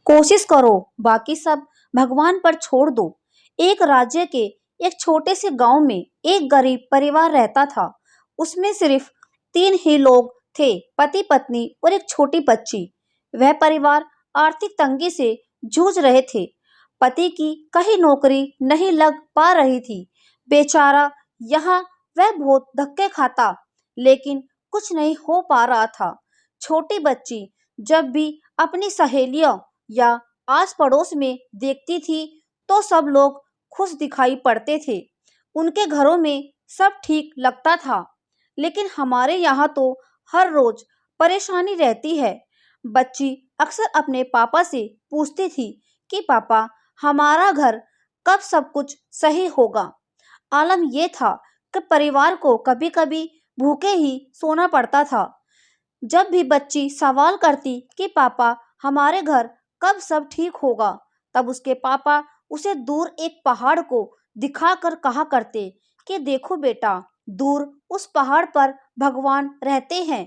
कोशिश करो, बाकी सब भगवान पर छोड़ दो। एक राज्य के एक छोटे से गांव में एक गरीब परिवार रहता था। उसमें सिर्फ 3 ही लोग थे, पति पत्नी और एक छोटी बच्ची। वह परिवार आर्थिक तंगी से जूझ रहे थे। पति की कहीं नौकरी नहीं लग पा रही थी। बेचारा यहाँ वह बहुत धक्के खाता, लेकिन कुछ नहीं हो पा रहा था। छोटी बच्ची जब भी अपनी सहेलियों या आस पड़ोस में देखती थी तो सब लोग खुश दिखाई पड़ते थे। उनके घरों में सब ठीक लगता था, लेकिन हमारे यहाँ तो हर रोज परेशानी रहती है। बच्ची अक्सर अपने पापा से पूछती थी कि पापा, हमारा घर कब सब कुछ सही होगा। आलम यह था कि परिवार को कभी कभी भूखे ही सोना पड़ता था। जब भी बच्ची सवाल करती कि पापा, हमारे घर कब सब ठीक होगा, तब उसके पापा उसे दूर एक पहाड़ को दिखाकर कहा करते कि देखो बेटा, दूर उस पहाड़ पर भगवान रहते हैं,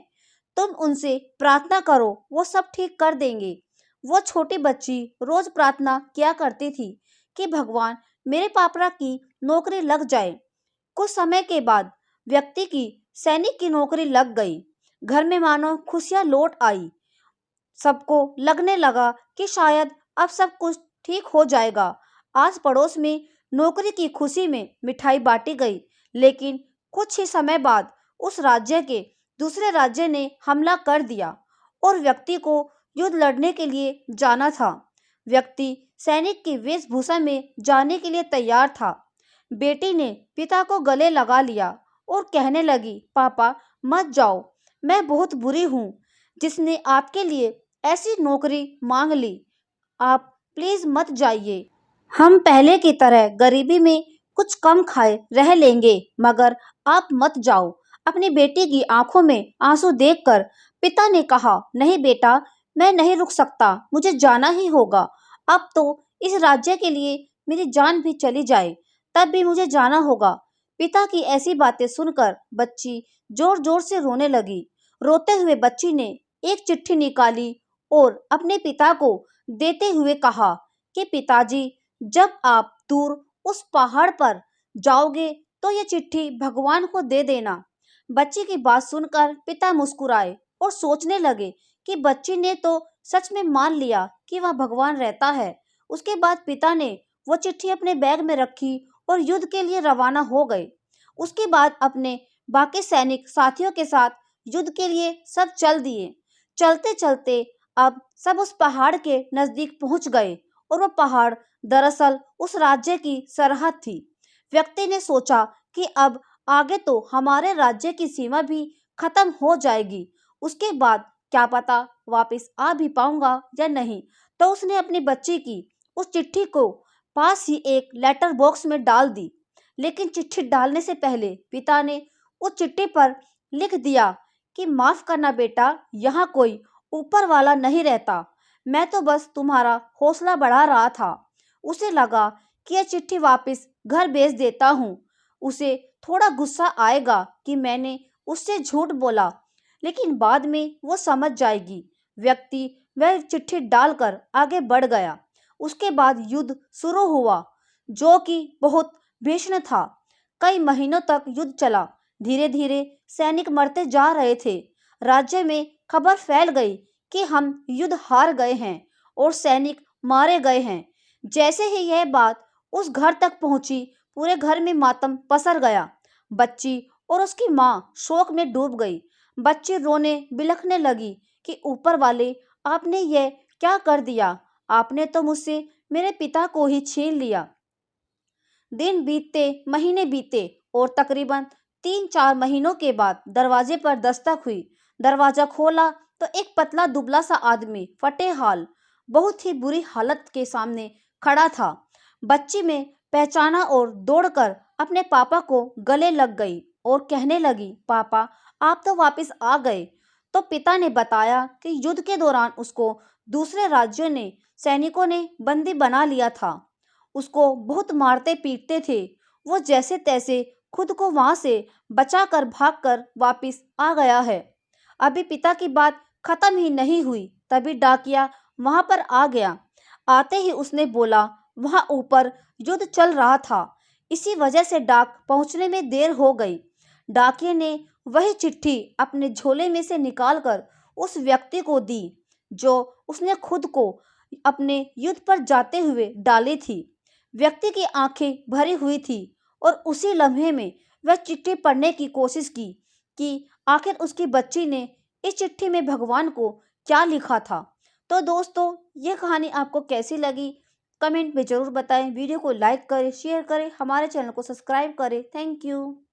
तुम उनसे प्रार्थना करो, वो सब ठीक कर देंगे। वो छोटी बच्ची रोज प्रार्थना किया करती थी कि भगवान, मेरे पापा की नौकरी लग जाए। कुछ समय के बाद व्यक्ति की सैनिक की नौकरी लग गई। घर में मानो खुशियां लौट आई। सबको लगने लगा कि शायद अब सब कुछ ठीक हो जाएगा। आस पड़ोस में नौकरी की खुशी में मिठाई बांटी गई, लेकिन कुछ ही समय बाद उस राज्य के दूसरे राज्य ने हमला कर दिया और व्यक्ति को युद्ध लड़ने के लिए जाना था। व्यक्ति सैनिक की वेशभूषा में जाने के लिए तैयार था। बेटी ने पिता को गले लगा लिया और कहने लगी, पापा मत जाओ, मैं बहुत बुरी हूँ जिसने आपके लिए ऐसी नौकरी मांग ली। आप प्लीज मत जाइए। हम पहले की तरह गरीबी में कुछ कम खाए रह लेंगे, मगर आप मत जाओ। अपनी बेटी की आंखों में आंसू देखकर पिता ने कहा, नहीं बेटा, मैं नहीं रुक सकता, मुझे जाना ही होगा। अब तो इस राज्य के लिए मेरी जान भी चली जाए, तब भी मुझे जाना होगा। पिता की ऐसी बातें सुनकर बच्ची जोर जोर से रोने लगी। रोते हुए बच्ची ने एक चिट्ठी निकाली और अपने पिता को देते हुए कहा कि पिताजी, जब आप दूर उस पहाड़ पर जाओगे तो ये चिट्ठी भगवान को दे देना। बच्ची की बात सुनकर पिता मुस्कुराए और सोचने लगे कि बच्ची ने तो सच में मान लिया कि वह भगवान रहता है। उसके बाद पिता ने वो चिट्ठी अपने बैग में रखी और युद्ध के लिए रवाना हो गए। उसके बाद अपने बाकी सैनिक साथियों के साथ युद्ध के लिए सब चल दिए। चलते चलते अब सब उस पहाड़ के नजदीक पहुंच गए और वो पहाड़ दरअसल उस राज्य की सरहद थी। व्यक्ति ने सोचा कि अब आगे तो हमारे राज्य की सीमा भी खत्म हो जाएगी। उसके बाद क्या पता वापस आ भी पाऊंगा या नहीं। तो उसने अपनी बच्ची की उस चिट्ठी को पास ही एक लेटर बॉक्स में डाल दी। लेकिन चिट्ठी डालने से पहले पिता ने उस चिट्ठी पर लिख दिया कि माफ करना बेटा, यहाँ कोई ऊपर वाला नहीं रहता, मैं तो बस तुम्हारा हौसला बढ़ा रहा था। उसे लगा कि यह चिट्ठी वापस घर भेज देता हूँ, उसे थोड़ा गुस्सा आएगा कि मैंने उससे झूठ बोला, लेकिन बाद में वो समझ जाएगी। व्यक्ति वह चिट्ठी डालकर आगे बढ़ गया। उसके बाद युद्ध शुरू हुआ, जो कि बहुत भीषण था। कई महीनों तक युद्ध चला। धीरे धीरे सैनिक मरते जा रहे थे। राज्य में खबर फैल गई कि हम युद्ध हार गए हैं और सैनिक मारे गए हैं। जैसे ही यह बात उस घर तक पहुंची, पूरे घर में मातम पसर गया। बच्ची और उसकी माँ शोक में डूब गई। बच्ची रोने बिलखने लगी कि ऊपर वाले, आपने यह क्या कर दिया? आपने तो मुझसे मेरे पिता को ही छीन लिया। दिन बीतते, महीने बीते और तकरीबन 3-4 महीनों के बाद दरवाजे पर दस्तक हुई। दरवाजा खोला तो एक पतला दुबला सा आदमी फटे हाल, बहुत ही बुरी हालत के सामने खड़ा था। बच्ची में पहचाना और दौड़कर अपने पापा को गले लग गई और कहने लगी, पापा आप तो वापस आ गए। तो पिता ने बताया कि युद्ध के दौरान उसको दूसरे राज्यों ने सैनिकों ने बंदी बना लिया था। उसको बहुत मारते पीटते थे। वो जैसे तैसे खुद को वहां से बचाकर भागकर वापस आ गया है। अभी पिता की बात खत्म ही नहीं हुई, तभी डाकिया वहां पर आ गया। आते ही उसने बोला, वहां ऊपर युद्ध चल रहा था, इसी वजह से डाक पहुंचने में देर हो गई। डाकिये ने वही चिट्ठी अपने झोले में से निकालकर उस व्यक्ति को दी जो उसने खुद को अपने युद्ध पर जाते हुए डाली थी। व्यक्ति की आंखें भरी हुई थी और उसी लम्हे में वह चिट्ठी पढ़ने की कोशिश की कि आखिर उसकी बच्ची ने इस चिट्ठी में भगवान को क्या लिखा था। तो दोस्तों, ये कहानी आपको कैसी लगी कमेंट में ज़रूर बताएं। वीडियो को लाइक करें, शेयर करें, हमारे चैनल को सब्सक्राइब करें। Thank you.